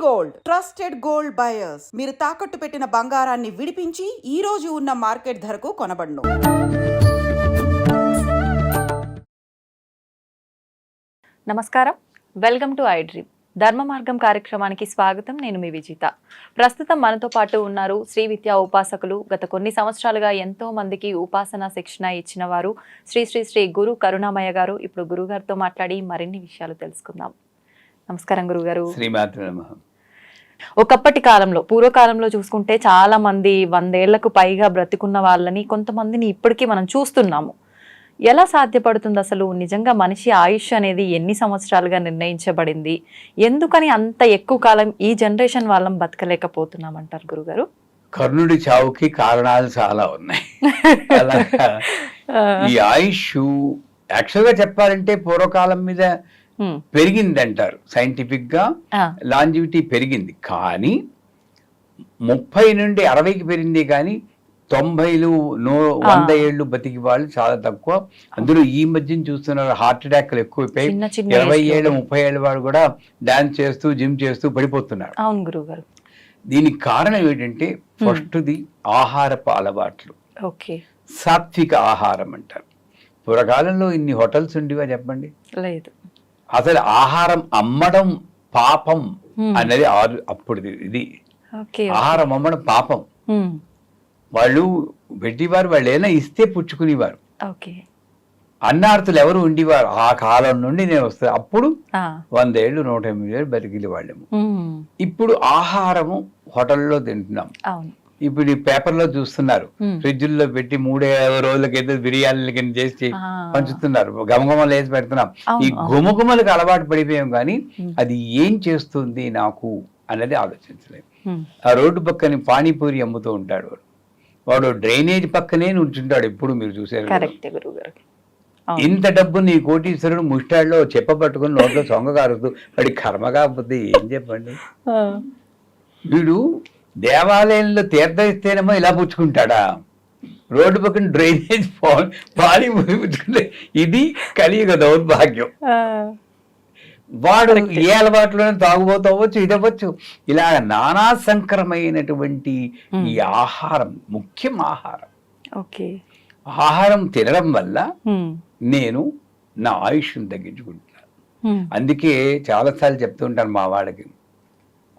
Gold trusted gold buyers మీరు తాకట్టు పెట్టిన బంగారాన్ని విడిపించి ఈ రోజు ఉన్న మార్కెట్ ధరకు కొనబడును. నమస్కారం, వెల్కమ్ టు ఐ డ్రీమ్. ధర్మ మార్గం కార్యక్రమానికి స్వాగతం. నేను మీ విజిత. ప్రస్తుతం మనతో పాటు ఉన్నారు శ్రీ విద్యా ఉపాసకులు. గత కొన్ని సంవత్సరాలుగా ఎంతో మందికి ఉపాసన శిక్షణ ఇచ్చిన వారు శ్రీ శ్రీ శ్రీ గురు కరుణామయ్య గారు. ఇప్పుడు గురుగారితో మాట్లాడి మరిన్ని విషయాలు తెలుసుకుందాం. నమస్కారం గురుగారు. ఒకప్పటి కాలంలో, పూర్వకాలంలో చూసుకుంటే చాలా మంది 100 ఏళ్లకు పైగా బ్రతికున్న వాళ్ళని, కొంతమందిని ఇప్పటికీ మనం చూస్తున్నాము. ఎలా సాధ్యపడుతుంది అసలు? నిజంగా మనిషి ఆయుష్ అనేది ఎన్ని సంవత్సరాలుగా నిర్ణయించబడింది? ఎందుకని అంత ఎక్కువ కాలం ఈ జనరేషన్ వాళ్ళం బతకలేకపోతున్నాం అంటారు గురుగారు? కర్ణుడి చావుకి కారణాలు చాలా ఉన్నాయి. ఈ ఆయుష్ యాక్చువల్గా చెప్పాలంటే పూర్వకాలం మీద పెరిగింది అంటారు. సైంటిఫిక్ గా లాంజివిటీ పెరిగింది, కానీ 30 నుండి 60కి పెరిగింది, కానీ 90లు 100 ఏళ్ళు బతికి వాళ్ళు చాలా తక్కువ. అందులో ఈ మధ్యన చూస్తున్నారు హార్ట్ అటాక్లు ఎక్కువైపోయి 20 ఏళ్ళు 30 ఏళ్ళ వాడు కూడా డాన్స్ చేస్తూ జిమ్ చేస్తూ పడిపోతున్నారు. అవును గురుగారు. దీనికి కారణం ఏంటంటే ఫస్ట్ది ఆహారపు అలవాట్లు. సాత్విక ఆహారం అంటారు. పూర్వకాలంలో ఇన్ని హోటల్స్ ఉండేవా చెప్పండి? లేదు. అసలు ఆహారం అమ్మడం పాపం అనేది అప్పుడు ఇది ఆహారం అమ్మడం పాపం. వాళ్ళు పెట్టేవారు, వాళ్ళు ఏదైనా ఇస్తే పుచ్చుకునేవారు. అన్నార్థులు ఎవరు ఉండేవారు ఆ కాలం నుండి నేను వస్తాను. అప్పుడు 100 ఏళ్ళు 180 ఏళ్ళు బతికిలి వాళ్ళము. ఇప్పుడు ఆహారము హోటల్లో తింటున్నాం. ఇప్పుడు ఈ పేపర్లో చూస్తున్నారు, ఫ్రిడ్జ్లో పెట్టి 3 రోజులకైతే బిర్యానీల కింద చేసి పంచుతున్నారు, గమగమలు వేసి పెడుతున్నాం. ఈ గుమగుమలకు అలవాటు పడిపోయాం, కానీ అది ఏం చేస్తుంది నాకు అన్నది ఆలోచించలేదు. ఆ రోడ్డు పక్కన పానీపూరి అమ్ముతూ ఉంటాడు, వాడు డ్రైనేజ్ పక్కనే నుంచుంటాడు. ఎప్పుడు మీరు చూసారు? ఇంత డబ్బు నీ కోటీశ్వరుడు ముష్టాడులో చెప్పబట్టుకుని నోట్లో సొంగ కారుతూ వాడి కర్మ కాకపోతే ఏం చెప్పండి. వీడు దేవాలయంలో తీర్థం ఇస్తేనేమో ఇలా పుచ్చుకుంటాడా, రోడ్డు పక్కన డ్రైనేజ్ పానీ పుచ్చుకుంటే ఇది కలియుగ దౌర్భాగ్యం. వాడు ఏ అలవాట్లోనే తాగుబోతవచ్చు, ఇదవచ్చు. ఇలా నానా సంకరమైనటువంటి ఈ ఆహారం, ముఖ్యం ఆహారం. ఆహారం తినడం వల్ల నేను నా ఆయుష్ను తగ్గించుకుంటున్నాను. అందుకే చాలాసార్లు చెప్తూ ఉంటాను మా వాళ్ళకి,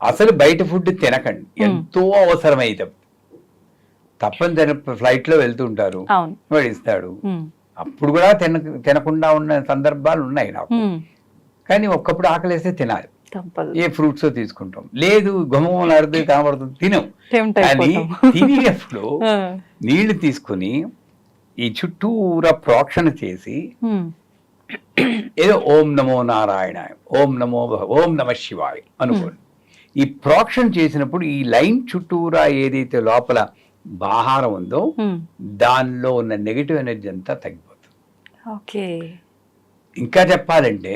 అసలు బయట ఫుడ్ తినకండి. ఎంతో అవసరమైతే తప్పనిసరి ఫ్లైట్లో వెళ్తూ ఉంటారు, వాడు ఇస్తాడు. అప్పుడు కూడా తినకుండా ఉన్న సందర్భాలు ఉన్నాయి నాకు. కానీ ఒక్కప్పుడు ఆకలేస్తే తినాలి. ఏ ఫ్రూట్స్ తీసుకుంటాం, లేదు గుమ్మలు అడితే కనబడుతుంది తినం. కానీ తినేటప్పుడు నీళ్లు తీసుకుని ఈ చుట్టూరా ప్రోక్షణ చేసి ఏదో ఓం నమో నారాయణ, ఓం నమ శివాయ అనుకోండి. ఈ ప్రోక్షణ చేసినప్పుడు ఈ లైన్ చుట్టూరా ఏదైతే లోపల ఆహారం ఉందో దానిలో ఉన్న నెగిటివ్ ఎనర్జీ అంతా తగ్గిపోతుంది. ఇంకా చెప్పాలంటే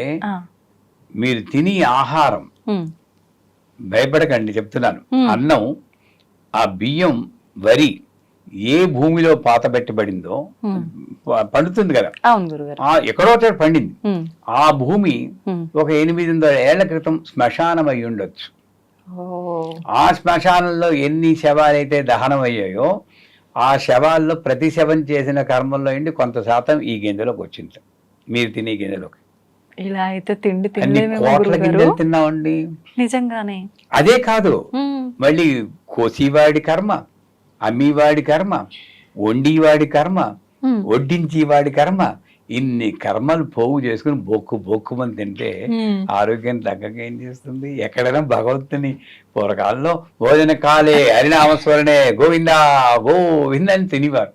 మీరు తినే ఆహారం భయపడకండి, చెప్తున్నాను. అన్నం, ఆ బియ్యం, వరి ఏ భూమిలో పాతబెట్టబడిందో పండుతుంది కదా, ఎక్కడో చోట పండింది. ఆ భూమి ఒక 800 ఏళ్ల క్రితం శ్మశానం అయి ఉండొచ్చు. ఆ శ్మశానంలో ఎన్ని శవాలైతే దహనం అయ్యాయో ఆ శవాల్లో ప్రతి శవం చేసిన కర్మల్లో ఇండి కొంత శాతం ఈ గింజలోకి వచ్చింది, మీరు తినే గింజలోకి. ఇలా అయితే తిండి కోట్ల గింజలు తిన్నామండి నిజంగానే. అదే కాదు, మళ్ళీ కోసివాడి కర్మ, అమ్మివాడి కర్మ, వండివాడి కర్మ, వడ్డించేవాడి కర్మ, ఇన్ని కర్మలు పోగు చేసుకుని బొక్కుమని తింటే ఆరోగ్యం తగ్గక ఏం చేస్తుంది? ఎక్కడైనా భగవంతుని పూర్వకాలంలో భోజన కాలే హరినామస్మరణే గోవిందా గోవిందని తినేవారు.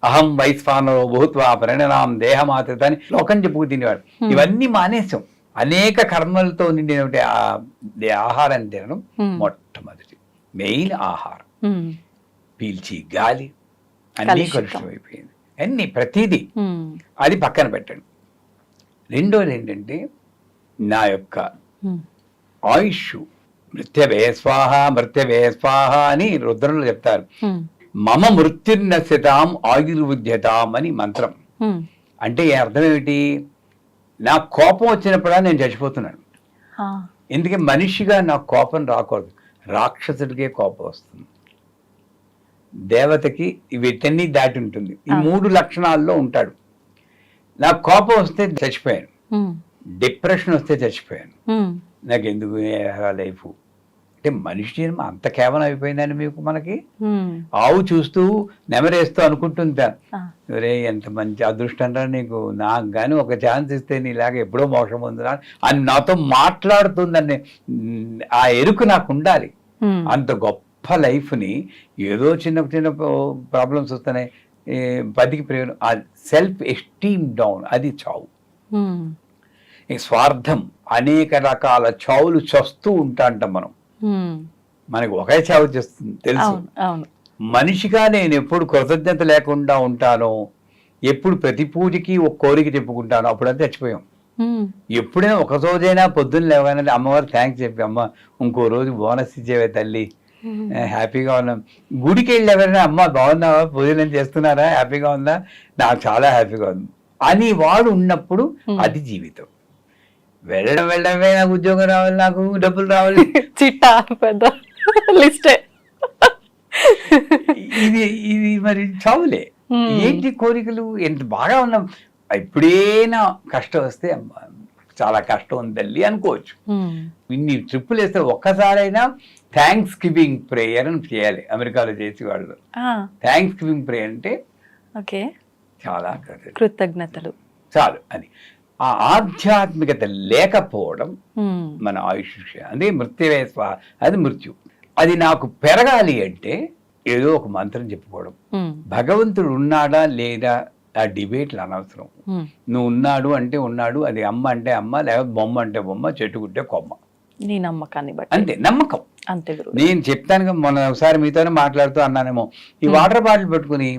అహం వైశ్వానో భూత్వా ప్రణనాం దేహమాతృత అని లోకం చెప్పుకు తినేవాడు. ఇవన్నీ మానేసాం. అనేక కర్మలతో నిండిన ఆహారం తినడం మొట్టమొదటి మెయిన్ ఆహారం. పీల్చి గాలి అన్నీ కలుషితం అయిపోయింది, అన్ని ప్రతిదీ అది పక్కన పెట్టండి. రెండోది ఏంటంటే నా యొక్క ఆయుష్ మృత్యవే స్వాహ అని రుద్రంలో చెప్తారు. మమ మృత్యుర్నశ్యతాం ఆయుర్విద్యతాం అని మంత్రం. అంటే అర్థం ఏమిటి? నా కోపం వచ్చినప్పుడా నేను చచ్చిపోతున్నాను. ఎందుకంటే మనిషిగా నాకు కోపం రాకూడదు, రాక్షసుడికే కోపం వస్తుంది. దేవతకి వీటన్నీ దాటి ఉంటుంది. ఈ 3 లక్షణాల్లో ఉంటాడు. నాకు కోపం వస్తే చచ్చిపోయాను, డిప్రెషన్ వస్తే చచ్చిపోయాను. నాకు ఎందుకు లైఫ్ అంటే మనిషి జన్మ అంత కేవలం అయిపోయిందని మనకి ఆవు చూస్తూ నెమరేస్తూ అనుకుంటుంటాను, ఒరే ఎంత మంచి అదృష్టం రా నీకు, నాకు కానీ ఒక ఛాన్స్ ఇస్తే నీలాగా ఎప్పుడో మోసం ఉందిరా అని నాతో మాట్లాడుతుందని ఆ ఎరుకు నాకు ఉండాలి. అంత గొప్ప లైఫ్ని ఏదో చిన్న చిన్న ప్రాబ్లమ్స్ వస్తున్నాయి, 10కి ప్రయోజనం, ఆ సెల్ఫ్ ఎస్టీమ్ డౌన్, అది చావు. స్వార్థం, అనేక రకాల చావులు చస్తూ ఉంటాంట మనం. మనకి ఒకే చావు చేస్తుంది తెలుసు. మనిషిగా నేను ఎప్పుడు కృతజ్ఞత లేకుండా ఉంటానో, ఎప్పుడు ప్రతి పూజకి ఒక కోరిక చెప్పుకుంటానో అప్పుడంతా చచ్చిపోయాం. ఎప్పుడైనా ఒక రోజైనా పొద్దున్న లేవగానే అమ్మవారు థ్యాంక్స్ చెప్పి, అమ్మ ఇంకో రోజు బోనస్ ఇచ్చేవే తల్లి, హ్యాపీగా ఉన్నాం. గుడికి వెళ్ళి ఎవరైనా అమ్మ బాగున్నావా, పూజలు చేస్తున్నారా, హ్యాపీగా ఉందా, నాకు చాలా హ్యాపీగా ఉంది అని వాడు ఉన్నప్పుడు అది జీవితం. వెళ్ళడమే నాకు ఉద్యోగం రావాలి, నాకు డబ్బులు రావాలి, చిట్టా పెద్ద లిస్టే. ఇది మరి చావులే. ఏంటి కోరికలు, ఎంత బాగా ఉన్నాం, ఎప్పుడైనా కష్టం వస్తే చాలా కష్టం ఉంది తల్లి అనుకోవచ్చు. ఇన్ని ట్రిప్పులు వేస్తే ఒక్కసారైనా థ్యాంక్స్ గివింగ్ ప్రేయర్ అని చేయాలి. అమెరికాలో చేసి వాళ్ళు థ్యాంక్స్ గివింగ్ ప్రేయర్ అంటే చాలా కృతజ్ఞతలు చాలు అని. ఆ ఆధ్యాత్మికత లేకపోవడం మన ఆయుష్, అదే మృత్యువే స్వాహ, అది మృత్యు. అది నాకు పెరగాలి అంటే ఏదో ఒక మంత్రం చెప్పుకోవడం. భగవంతుడు ఉన్నాడా లేదా ఆ డిబేట్లు అనవసరం. నువ్వు ఉన్నాడు అంటే ఉన్నాడు, అది అమ్మ అంటే అమ్మ, లేకపోతే బొమ్మ అంటే బొమ్మ, చెట్టుకుంటే కొమ్మ, నీ నమ్మకాన్ని బట్టి అంతే. నమ్మకం అంతే. నేను చెప్తాను, మొన్న ఒకసారి మీతోనే మాట్లాడుతూ అన్నానేమో, ఈ వాటర్ బాటిల్ పెట్టుకుని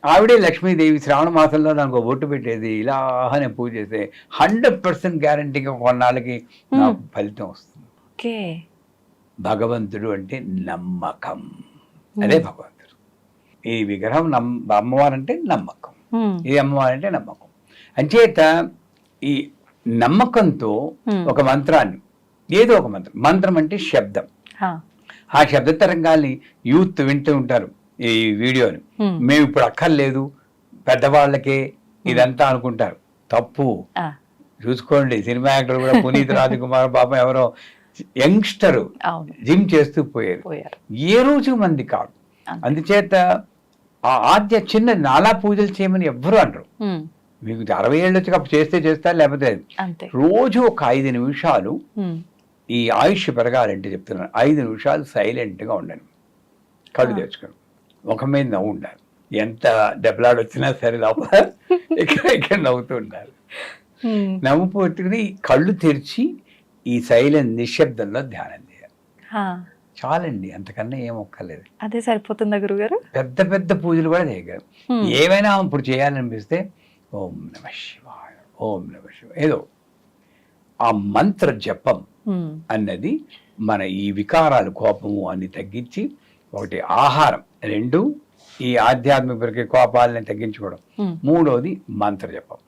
ఆవిడే లక్ష్మీదేవి శ్రావణ మాసంలో నాకు బొట్టు పెట్టేది, ఇలా నేను పూజ చేస్తే 100% గ్యారంటీగా కొన్నాళ్ళకి నాకు ఫలితం వస్తుంది. భగవంతుడు అంటే నమ్మకం, అదే భగవంతుడు. ఈ విగ్రహం అమ్మవారు అంటే నమ్మకం, ఇది అమ్మవారు అంటే నమ్మకం. అంచేత ఈ నమ్మకంతో ఒక మంత్రాన్ని, ఏదో ఒక మంత్రం అంటే శబ్దం, ఆ శబ్ద తరంగాల్ని యూత్ వింటూ ఉంటారు ఈ వీడియోని. మేము ఇప్పుడు అక్కర్లేదు, పెద్దవాళ్ళకే ఇదంతా అనుకుంటారు. తప్పు. చూసుకోండి, సినిమా యాక్టర్ కూడా పునీత్ రాజకుమార్ పాపం ఎవరో యంగ్స్టర్ జిమ్ చేస్తూ పోయారు. ఏ రోజు మంది కాదు. అందుచేత ఆ చిన్న నాలా పూజలు చేయమని ఎవ్వరు అనరు. మీకు 60 ఏళ్ళు వచ్చి అప్పుడు చేస్తారు, లేకపోతే రోజు ఒక 5 నిమిషాలు ఈ ఆయుష్ పెరగాలంటే చెప్తున్నాను, 5 నిమిషాలు సైలెంట్గా ఉండండి, కళ్ళు తెచ్చుకోండి, ముఖం మీద నవ్వు ఉండాలి. ఎంత దెబ్బలాడు వచ్చినా సరే లోపల ఇక్కడ నవ్వుతూ ఉండాలి. నవ్వు పెట్టుకుని కళ్ళు తెరిచి ఈ సైలెంట్ నిశ్శబ్దంలో ధ్యానం చేయాలి. చాలండి, అంతకన్నా ఏం ఒక్కర్లేదు. అదే సరిపోతుందా గురుగారు? పెద్ద పెద్ద పూజలు కూడా చేయగలరు. ఏమైనా ఇప్పుడు చేయాలనిపిస్తే ఓం నమ శివాయ, ఓం నమ శివాయ, ఏదో ఆ మంత్ర జపం అన్నది మన ఈ వికారాలు, కోపము అన్ని తగ్గించి, ఒకటి ఆహారం, 2 ఈ ఆధ్యాత్మిక కోపాలని తగ్గించుకోవడం, 3వది మంత్ర జపం.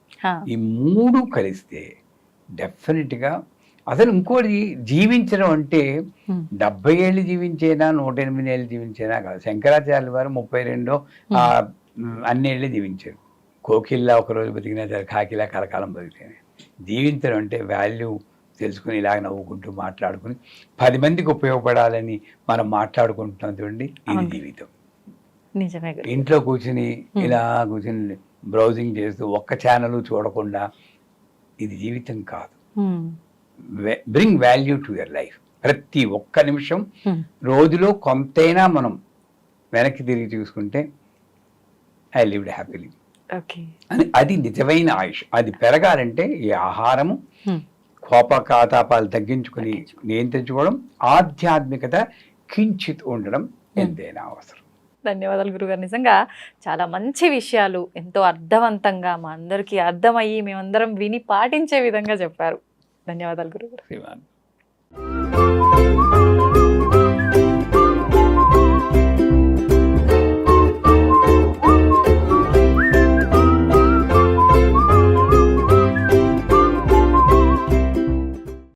ఈ 3 కలిస్తే డెఫినెట్గా అసలు ఇంకోటి జీవించడం అంటే 70 ఏళ్ళు జీవించేనా 108 ఏళ్ళు జీవించేనా కాదు. శంకరాచార్యుల వారు 32 అన్నేళ్ళు జీవించారు. కోకిల్లా ఒకరోజు బతికినా సరే కాకిలా కలకాలం బతికితేనే. జీవించడం అంటే వాల్యూ తెలుసుకుని ఇలాగ నవ్వుకుంటూ మాట్లాడుకుని 10 మందికి ఉపయోగపడాలని మనం మాట్లాడుకుంటున్నాం చూడండి, ఇది జీవితం. నిజమే. ఇంట్లో కూర్చుని ఇలా కూర్చుని బ్రౌజింగ్ చేస్తూ ఒక్క ఛానల్ చూడకుండా ఇది జీవితం కాదు. Bring value to your life. ప్రతి ఒక్క నిమిషం రోజులో కొంతైనా మనం వెనక్కి తిరిగి చూసుకుంటే ఐ లివ్డ్ హ్యాపీలీ అని, అది నిజమైన ఆయుష్. అది పెరగాలంటే ఈ ఆహారము, కోపతాపాలు తగ్గించుకుని నియంత్రించుకోవడం, ఆధ్యాత్మికత కించిత్ ఉండడం ఎంతైనా అవసరం. ధన్యవాదాలు గురుగారు. నిజంగా చాలా మంచి విషయాలు ఎంతో అర్థవంతంగా మా అందరికీ అర్థమయ్యి మేమందరం విని పాటించే విధంగా చెప్పారు. ధన్యవాదాలు గురుగారు.